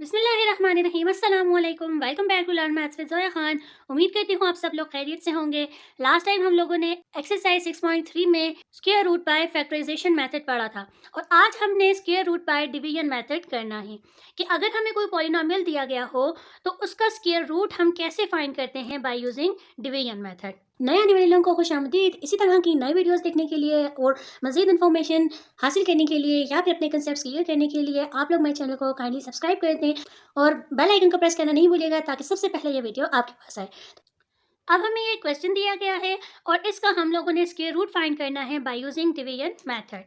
बिस्मिल्लाहिर्रहमानिर्रहीम, अस्सलामुअलैकुम, welcome back to learn maths with Zoya Khan. उम्मीद करती हूँ आप सब लोग खैरियत से होंगे। लास्ट टाइम हम लोगों ने एक्सरसाइज 6.3 में square root by factorisation method पढ़ा था और आज हमने square root by division method करना है कि अगर हमें कोई पॉलिनोमियल दिया गया हो तो उसका स्क्वायर रूट हम कैसे फाइंड करते हैं बाय यूजिंग डिवीजन मेथड। नए आने वाले लोगों को खुशामदीद। इसी तरह की नई वीडियोस देखने के लिए और मज़ीद इन्फॉर्मेशन हासिल करने के लिए या फिर अपने कंसेप्ट क्लियर करने के लिए आप लोग मेरे चैनल को काइंडली सब्सक्राइब कर दें और बेल आइकन को प्रेस करना नहीं भूलिएगा ताकि सबसे पहले ये वीडियो आपके पास आए। अब हमें ये क्वेश्चन दिया गया है और इसका हम लोगों ने स्क्वायर रूट फाइंड करना है बाय यूजिंग डिवीजन मेथड।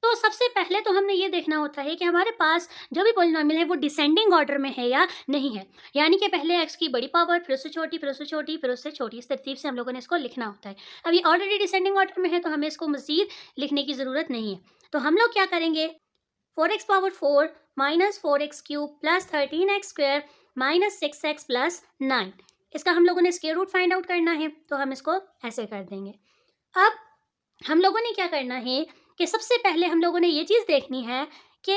तो सबसे पहले तो हमने ये देखना होता है कि हमारे पास जो भी पॉलिनोमियल है वो डिसेंडिंग ऑर्डर में है या नहीं है, यानी कि पहले एक्स की बड़ी पावर, फिर उससे छोटी, फिर उससे छोटी, फिर उससे छोटी, इस तरतीब से हम लोगों ने इसको लिखना होता है। अब ये ऑलरेडी डिसेंडिंग ऑर्डर में है तो हमें इसको मज़ीद लिखने की ज़रूरत नहीं है। तो हम लोग क्या करेंगे, 4x power 4 minus 4x cube plus 13x square minus 6x plus 9, इसका हम लोगों ने स्क्वायर रूट फाइंड आउट करना है तो हम इसको ऐसे कर देंगे। अब हम लोगों ने क्या करना है कि सबसे पहले हम लोगों ने ये चीज़ देखनी है कि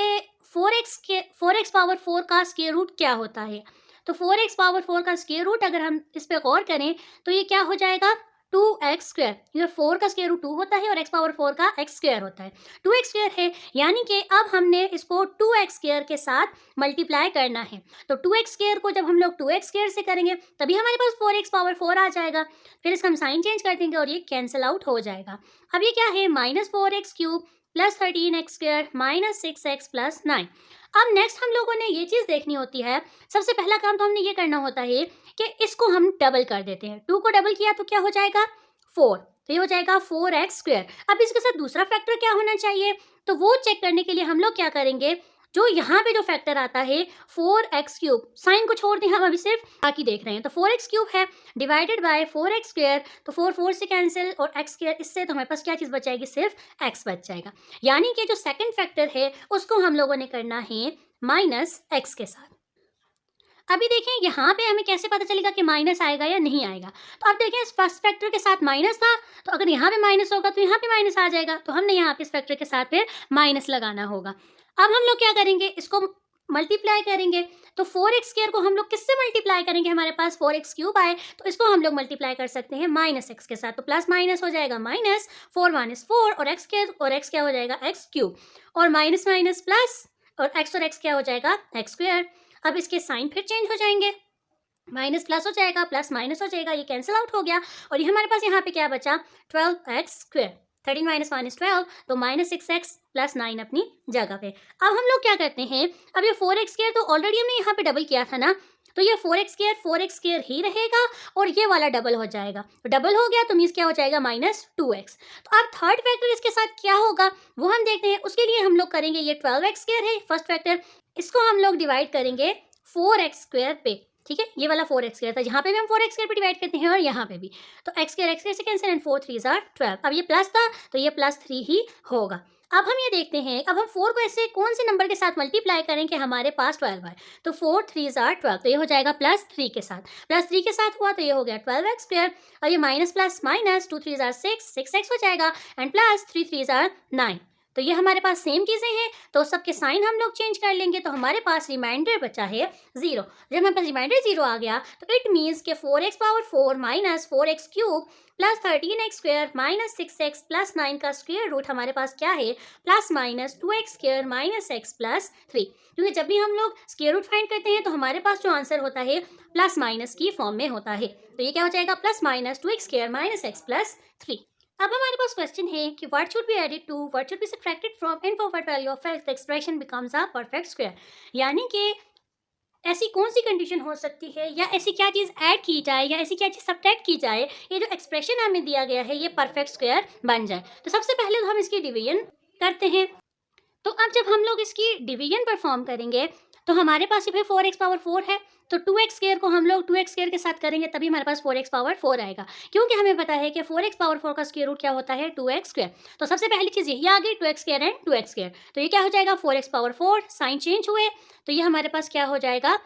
4x पावर 4 का स्क्वायर रूट क्या होता है। तो 4x पावर 4 का स्क्वायर रूट अगर हम इस पर गौर करें तो ये क्या हो जाएगा, 2x स्क्वायर। ये 4 का स्क्वायर रूट 2 होता है और x पावर 4 का x स्क्वायर होता है, 2x स्क्वायर है, यानी कि अब हमने इसको 2x स्क्वायर के साथ मल्टीप्लाई करना है। तो 2x स्क्वायर को जब हम लोग 2x स्क्वायर से करेंगे तभी हमारे पास 4x पावर 4 आ जाएगा। फिर इसका हम साइन चेंज कर देंगे और ये कैंसिल आउट हो जाएगा। अब ये क्या है, minus 4x cube plus 13x square minus 6x plus 9। अब नेक्स्ट हम लोगों ने ये चीज़ देखनी होती है, सबसे पहला काम तो हमने ये करना होता है कि इसको हम डबल कर देते हैं। 2 को डबल किया तो क्या हो जाएगा, 4, तो ये हो जाएगा 4x स्क्वायर। अब इसके साथ दूसरा फैक्टर क्या होना चाहिए, तो वो चेक करने के लिए हम लोग क्या करेंगे, जो यहाँ पे जो फैक्टर आता है 4x क्यूब, साइन को छोड़ दें, हम अभी सिर्फ बाकी देख रहे हैं। तो 4x क्यूब है डिवाइडेड बाय 4x स्क्वायर, तो 4 से कैंसिल और x स्क्वायर इससे, तो हमारे पास क्या चीज़ बचाएगी, सिर्फ x बच जाएगा। यानी कि जो सेकंड फैक्टर है उसको हम लोगों ने करना है माइनस x के साथ। अभी देखें यहाँ पे हमें कैसे पता चलेगा कि माइनस आएगा या नहीं आएगा। तो अब देखें इस फर्स्ट फैक्टर के साथ माइनस था, तो अगर यहाँ पे माइनस होगा तो यहाँ पे माइनस आ जाएगा, तो हमने यहाँ पे इस फैक्टर के साथ फिर माइनस लगाना होगा। अब हम लोग क्या करेंगे, इसको मल्टीप्लाई करेंगे। तो 4x स्क्वायर को हम लोग किससे मल्टीप्लाई करेंगे, हमारे पास 4x क्यूब आए तो इसको हम लोग मल्टीप्लाई कर सकते हैं माइनस x के साथ। तो प्लस माइनस हो जाएगा माइनस, 4 माइनस 4 और x स्क्वायर, और x क्या हो जाएगा, x क्यूब, और माइनस माइनस प्लस और x क्या हो जाएगा, x स्क्वायर। अब इसके साइन फिर चेंज हो जाएंगे, माइनस प्लस हो जाएगा, प्लस माइनस हो जाएगा, ये कैंसिल आउट हो गया और ये हमारे पास यहाँ पे क्या बचा, 12x स्क्वायर, 13 माइनस 1 इज 12, तो माइनस 6x प्लस 9 अपनी जगह पे। अब हम लोग क्या करते हैं, अब ये 4x स्क्वायर तो ऑलरेडी हमने यहाँ पे डबल किया था ना, तो ये 4x स्क्वायर ही रहेगा और ये वाला डबल हो जाएगा। तो डबल हो गया तो मीन्स क्या हो जाएगा, माइनस 2x। तो अब थर्ड फैक्टर इसके साथ क्या होगा वो हम देखते हैं। उसके लिए हम लोग करेंगे, ये 12x स्क्वायर है फर्स्ट फैक्टर, इसको हम लोग डिवाइड करेंगे 4x स्क्वायर पे, ठीक है। ये वाला 4x स्क्वायर था, जहाँ पे भी हम 4x स्क्वायर पे डिवाइड करते हैं और यहाँ पे भी, तो x स्क्वायर से कैंसिल एंड 4 3 आर 12। अब ये प्लस था तो ये प्लस 3 ही होगा। अब हम ये देखते हैं, अब हम 4 को ऐसे कौन से नंबर के साथ मल्टीप्लाई करें कि हमारे पास 12 आए, तो 4 3 आर 12, तो ये हो जाएगा प्लस 3 के साथ, प्लस 3 के साथ हुआ तो ये हो गया 12x स्क्वायर, और ये minus plus minus 2 3 are 6x हो जाएगा एंड प्लस 3 3 आर 9। तो ये हमारे पास सेम चीज़ें हैं, तो सबके साइन हम लोग चेंज कर लेंगे, तो हमारे पास रिमाइंडर बचा है 0। जब हमारे पास रिमाइंडर 0 आ गया तो इट मीन्स के 4x power 4 minus 4x cube plus 13x square minus 6x plus 9 का स्क्वायर रूट हमारे पास क्या है, plus minus 2x square minus x plus 3। क्योंकि जब भी हम लोग स्क्वायर रूट फाइंड करते हैं तो हमारे पास जो आंसर होता है प्लस माइनस की फॉर्म में होता है, तो ये क्या हो जाएगा, plus minus 2x square minus x plus 3। अब हमारे पास क्वेश्चन है कि what should be added to, what should be subtracted from and for what value of x the expression becomes a perfect square. यानी कि ऐसी कौन सी कंडीशन हो सकती है या ऐसी क्या चीज़ ऐड की जाए या ऐसी क्या चीज़ सब्ट्रैक्ट की जाए, ये जो एक्सप्रेशन हमें दिया गया है ये परफेक्ट स्क्वायर बन जाए। तो सबसे पहले तो हम इसकी डिवीजन करते हैं। तो अब जब हम लोग इसकी डिवीजन परफॉर्म करेंगे तो हमारे पास ये 4x पावर 4 है, तो 2x स्क्वायर को हम लोग 2x स्क्वायर के साथ करेंगे तभी हमारे पास 4x पावर 4 आएगा, क्योंकि हमें पता है कि 4x पावर 4 का स्क्वायर रूट क्या होता है, 2x स्क्वायर। तो सबसे पहली चीज़ यही आ गई, 2x square and 2x square, तो ये क्या हो जाएगा, 4x पावर 4, साइन चेंज हुए तो ये हमारे पास क्या हो जाएगा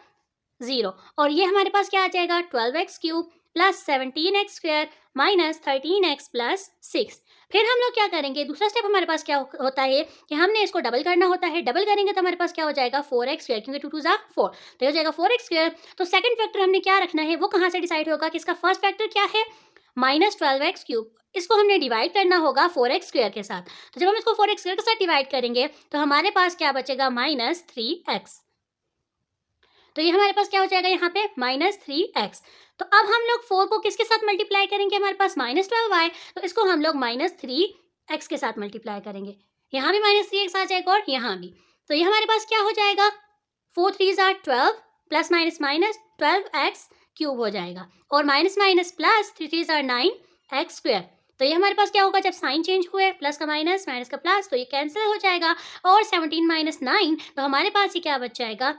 0, और ये हमारे पास क्या आ जाएगा 12x cube plus 17x² minus 13x plus 6। फिर हम लोग क्या करेंगे, दूसरा स्टेप हमारे पास क्या होता है कि हमने इसको डबल करना होता है। डबल करेंगे तो हमारे पास क्या हो जाएगा 4x², क्योंकि 2 2 ज़ा 4 तो हो जाएगा 4x²। तो सेकंड फैक्टर हमने क्या रखना है वो कहाँ से डिसाइड होगा कि इसका फर्स्ट फैक्टर क्या है, -12x³ इसको हमने डिवाइड करना होगा 4x² के साथ। तो जब हम इसको 4x² के साथ डिवाइड करेंगे तो हमारे पास क्या बचेगा -3x। तो ये हमारे पास क्या हो जाएगा यहाँ पे -3x। तो अब हम लोग 4 को किसके साथ मल्टीप्लाई करेंगे, हमारे पास -12y, तो इसको हम लोग -3x के साथ मल्टीप्लाई करेंगे। यहाँ भी -3x आ जाएगा और यहाँ भी। तो ये हमारे पास क्या हो जाएगा 4 3 are 12 plus minus minus 12x³ हो जाएगा और minus minus plus 3 3 are 9x²। तो ये हमारे पास क्या होगा, जब साइन चेंज हुए प्लस का माइनस माइनस का प्लस तो ये कैंसिल हो जाएगा और 17 - 9 तो हमारे पास ये क्या बच जाएगा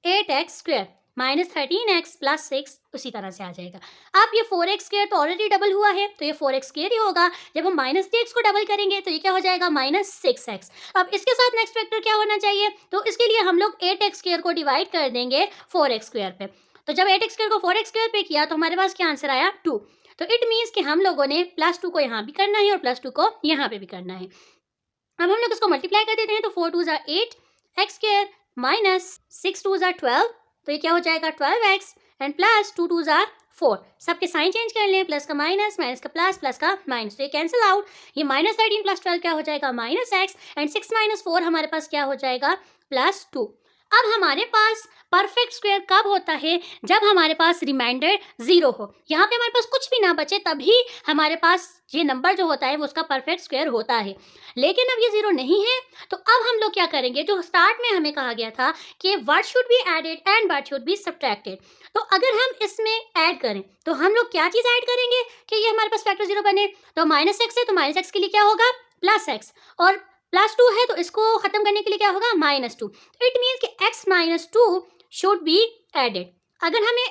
8x² माइनस 13x प्लस 6 उसी तरह से आ जाएगा। अब ये 4x² तो ऑलरेडी डबल हुआ है तो ये 4x² ही होगा। जब हम -3x को डबल करेंगे तो ये क्या हो जाएगा -6x। अब इसके साथ नेक्स्ट वेक्टर क्या होना चाहिए, तो इसके लिए हम लोग 8x² को डिवाइड कर देंगे 4x² पे। तो जब 8x² को 4x² पे किया तो हमारे पास क्या आंसर आया 2। तो इट मीन्स कि हम लोगों ने +2 को यहाँ भी करना है और +2 को यहाँ पे भी करना है। अब हम लोग इसको मल्टीप्लाई कर देते हैं तो 4 2 ज़ा 8x² माइनस 6 2 ज़ा 12 तो ये क्या हो जाएगा 12x एंड प्लस 2 2 ज़ा 4। सबके साइन चेंज कर लें, प्लस का माइनस माइनस का प्लस का माइनस, तो ये कैंसिल आउट। ये -13 + 12 क्या हो जाएगा -x एंड 6 - 4 हमारे पास क्या हो जाएगा +2। अब हमारे पास परफेक्ट स्क्वायर कब होता है, जब हमारे पास रिमाइंडर 0 हो, यहाँ पे हमारे पास कुछ भी ना बचे, तभी हमारे पास ये नंबर जो होता है वो उसका परफेक्ट स्क्वायर होता है। लेकिन अब ये 0 नहीं है तो अब हम लोग क्या करेंगे, जो स्टार्ट में हमें कहा गया था कि what should be added and what should be subtracted. तो अगर हम इसमें ऐड करें तो हम लोग क्या चीज़ ऐड करेंगे कि ये हमारे पास फैक्टर 0 बने। तो -x है तो -x के लिए क्या होगा +x और +2 है तो इसको खत्म करने के लिए क्या होगा -2। तो इट मीन्स कि x - 2 शुड बी एडेड। अगर हमें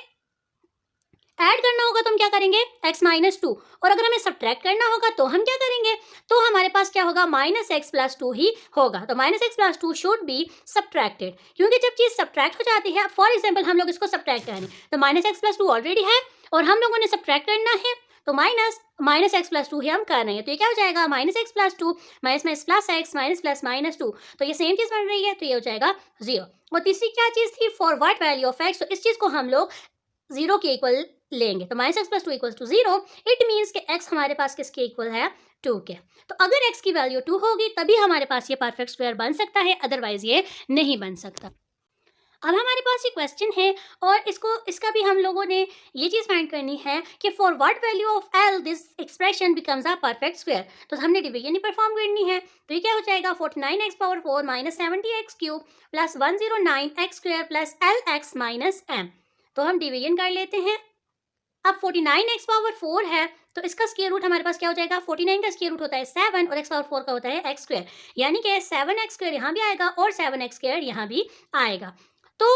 ऐड करना होगा तो हम क्या करेंगे x - 2 और अगर हमें सब्ट्रैक्ट करना होगा तो हम क्या करेंगे, तो हमारे पास क्या होगा -x + 2 ही होगा। तो -x + 2 शुड बी सब्ट्रैक्टेड, क्योंकि जब चीज़ सब्ट्रैक्ट हो जाती है, फॉर एग्जाम्पल हम लोग इसको सब्ट्रैक्ट करें तो -x + 2 ऑलरेडी है और हम लोगों ने सब्ट्रैक्ट करना है तो -x + 2 ही हम कर रहे हैं। तो ये क्या हो जाएगा -x + 2 minus plus x minus plus -2, तो ये सेम चीज़ बन रही है तो ये हो जाएगा 0। और तीसरी क्या चीज़ थी, for what value of x, तो इस चीज़ को हम लोग 0 के इक्वल लेंगे। तो -x + 2 = 0, इट मीन्स कि x हमारे पास किसके इक्वल है 2 के। तो अगर x की वैल्यू 2 होगी तभी हमारे पास ये परफेक्ट स्क्वायर बन सकता है, अदरवाइज ये नहीं बन सकता। अब हमारे पास ये क्वेश्चन है और इसका भी हम लोगों ने ये चीज़ फाइंड करनी है कि for what value of l this expression becomes a perfect square. तो हमने डिवीजन ही परफॉर्म करनी है। तो ये क्या हो जाएगा 49x⁴ minus 70x³ plus 109x² plus lx minus m। तो हम डिवीजन कर लेते हैं। अब 49x⁴ है तो इसका स्क्वायर रूट हमारे पास क्या हो जाएगा, 49 का स्क्वायर रूट होता है 7 और x⁴ का होता है x², यानी कि 7x² यहाँ भी आएगा और 7x² यहाँ भी आएगा। तो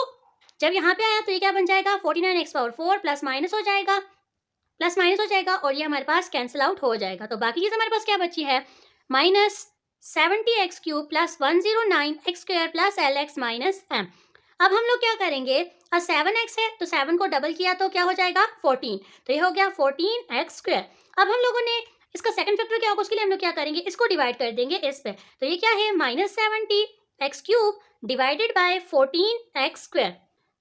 जब यहाँ पे आया तो ये क्या बन जाएगा 49x⁴ प्लस माइनस हो जाएगा और ये हमारे पास कैंसिल आउट हो जाएगा। तो बाकी चीज़ हमारे पास क्या बची है -70x³ plus 109x² plus lx minus m। अब हम लोग क्या करेंगे, अब 7x है तो 7 को डबल किया तो क्या हो जाएगा 14, तो ये हो गया 14x²। अब हम लोगों ने इसका सेकंड फैक्टर क्या होगा, उसके लिए हम लोग क्या करेंगे, इसको डिवाइड कर देंगे इस पे। तो ये क्या है -70x³ डिवाइडेड बाय 14x²।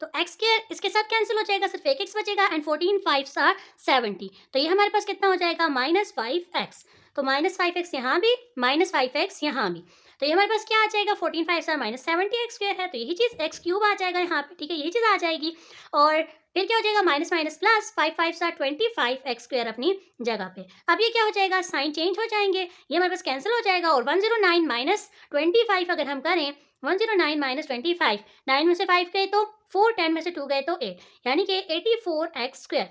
तो x² इसके साथ कैंसिल हो जाएगा, सिर्फ एक x बचेगा एंड 14 5 are 70। तो ये हमारे पास कितना हो जाएगा -5x। तो -5x यहाँ भी -5x यहाँ भी। तो ये हमारे पास क्या आ जाएगा 14 5 are -70x² है, तो यही चीज़ x³ आ जाएगा यहाँ पे, ठीक है, यही चीज़ आ जाएगी। और फिर क्या हो जाएगा minus minus plus 5 5 are 25x² अपनी जगह पे। अब ये क्या हो जाएगा, साइन चेंज हो जाएंगे, ये हमारे पास कैंसिल हो जाएगा और 109 माइनस 25 अगर हम करें 109 माइनस 25, 9 में से 5 गए तो 4, 10 में से 2 गए तो 8, यानी कि 84x²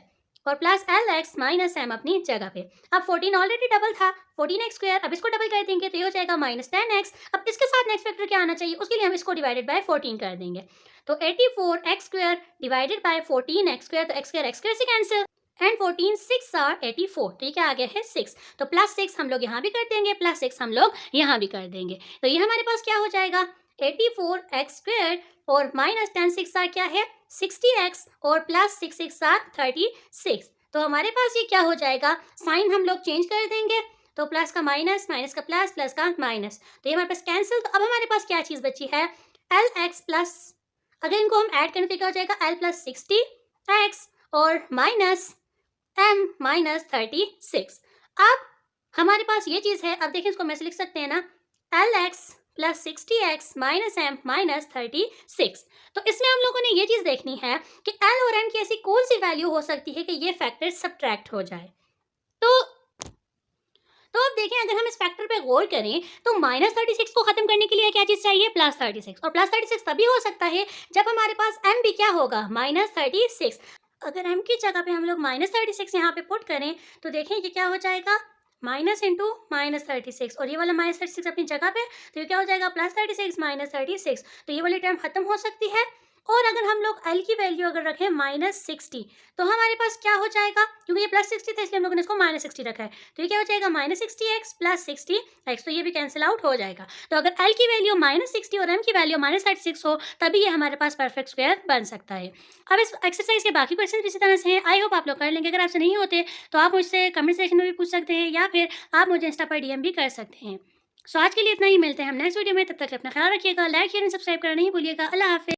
और प्लस lx माइनस m अपनी जगह पे। अब 14 ऑलरेडी डबल था 14x², अब इसको डबल कर देंगे तो ये हो जाएगा -10x। अब इसके साथ नेक्स्ट फैक्टर क्या आना चाहिए, उसके लिए हम इसको डिवाइडेड बाय 14 कर देंगे। तो 84x² डिवाइडेड बाय 14x², तो x² से कैंसिल एंड 14 6 are 84, तो ये क्या आ गया है 6। तो +6 हम लोग यहाँ भी कर देंगे, +6 हम लोग यहाँ भी कर देंगे। तो ये हमारे पास क्या हो जाएगा 84x² और माइनस 10 क्या है 60x और प्लस 6 36। तो हमारे पास ये क्या हो जाएगा, साइन हम लोग चेंज कर देंगे, तो प्लस का माइनस, माइनस का प्लस, प्लस का माइनस, तो ये हमारे पास कैंसिल। तो अब हमारे पास क्या चीज़ बची है, LX प्लस, अगर इनको हम ऐड करें तो क्या हो जाएगा, L प्लस 60x और माइनस M माइनस 36। अब हमारे पास ये चीज़ है, अब देखिए इसको मैं लिख सकते हैं ना, LX plus 60x minus M minus 36। तो इसमें हम लोगों ने ये चीज़ देखनी है कि L और M की ऐसी कौन सी वैल्यू हो सकती है कि ये फैक्टर सब्ट्रैक्ट हो जाए। तो अब देखें, अगर हम इस फैक्टर पे गौर करें तो माइनस 36 को खत्म करने के लिए क्या चीज़ चाहिए, प्लस 36, और प्लस 36 तभी हो सकता है जब हमारे पास m भी क्या होगा, माइनस 36। अगर m की जगह पे हम लोग माइनस 36 यहाँ पे पुट करें तो देखें ये क्या हो जाएगा, माइनस इंटू माइनस 36, और ये वाला माइनस 36 अपनी जगह पे, तो ये क्या हो जाएगा, प्लस 36 माइनस 36। तो ये वाली टर्म खत्म हो सकती है। और अगर हम लोग l की वैल्यू अगर रखें माइनस 60, तो हमारे पास क्या हो जाएगा, क्योंकि ये प्लस 60 था इसलिए हम लोगों ने इसको माइनस 60 रखा है, तो ये क्या हो जाएगा, माइनस 60x प्लस 60x, तो ये भी कैंसिल आउट हो जाएगा। तो अगर l की वैल्यू माइनस 60 और m की वैल्यू माइनस 36 हो तभी ये हमारे पास परफेक्ट स्क्वायर बन सकता है। अब इस एक्सरसाइज के बाकी क्वेश्चन भी इसी तरह से हैं, आई होप आप लोग कर लेंगे। अगर आपसे नहीं होते तो आप मुझसे कमेंट सेक्शन में भी पूछ सकते हैं या फिर आप मुझे इंस्टा पर DM भी कर सकते हैं। सो आज के लिए इतना ही, मिलते हैं हम नेक्स्ट वीडियो में, तब तक अपना ख्याल रखिएगा, लाइक शेयर एंड सब्सक्राइब करना नहीं भूलिएगा। अल्लाह हाफिज़।